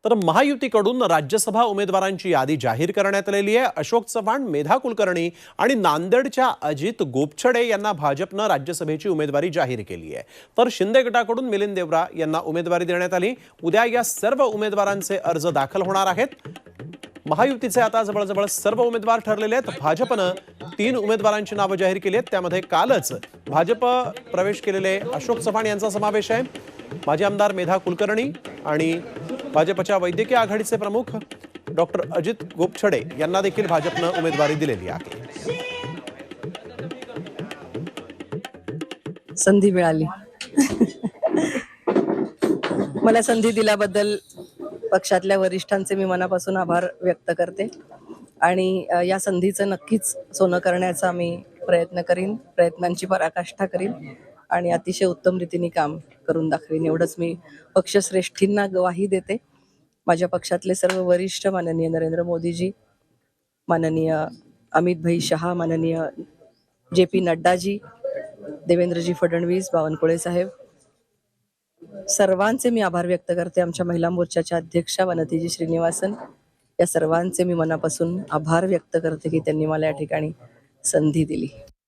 तर महायुतीकडून राज्यसभा उमेदवारांची यादी जाहीर करण्यात आलेली आहे। अशोक चव्हाण, मेधा कुलकर्णी आणि नांदेडच्या अजित गोपछडे यांना भाजपनं राज्यसभेची उमेदवारी जाहीर केली आहे। तर शिंदे गटाकडून मिलिंद देवरा यांना उमेदवारी देण्यात आली। उद्या या सर्व उमेदवारांचे अर्ज दाखल होणार आहेत। महायुतीचे आता जवळजवळ सर्व उमेदवार ठरलेले आहेत। भाजपनं 3 उमेदवारांची नावं जाहीर केली आहेत। त्यामध्ये कालच भाजप प्रवेश केलेले अशोक चव्हाण यांचा समावेश आहे। माजी आमदार मेधा कुलकर्णी आणि भाजपच्या वैद्यकीय आघाडीचे प्रमुख डॉक्टर अजित गोपछडे यांना देखील भाजपनं उमेदवारी दिलेली आहे। संधी मिळाली मला संधी दिल्याबद्दल पक्षातल्या वरिष्ठांचे मी मनापासून आभार व्यक्त करते आणि या संधीचं नक्कीच सोनं करण्याचा मी प्रयत्न करीन, प्रयत्नांची पराकाष्ठा करीन आणि अतिशय उत्तम रीतीने काम करून दाखवीन एवढंच मी पक्षश्रेष्ठींना ग्वाही देते। माझ्या पक्षातले सर्व वरिष्ठ माननीय नरेंद्र मोदीजी, माननीय अमित भाई शहा, माननीय JP नड्डाजी, देवेंद्रजी फडणवीस, बावनकुळे साहेब, सर्वांचे मी आभार व्यक्त करते। आमच्या महिला मोर्चाच्या अध्यक्षा वनतीजी श्रीनिवासन, या सर्वांचे मी मनापासून आभार व्यक्त करते की त्यांनी मला या ठिकाणी संधी दिली।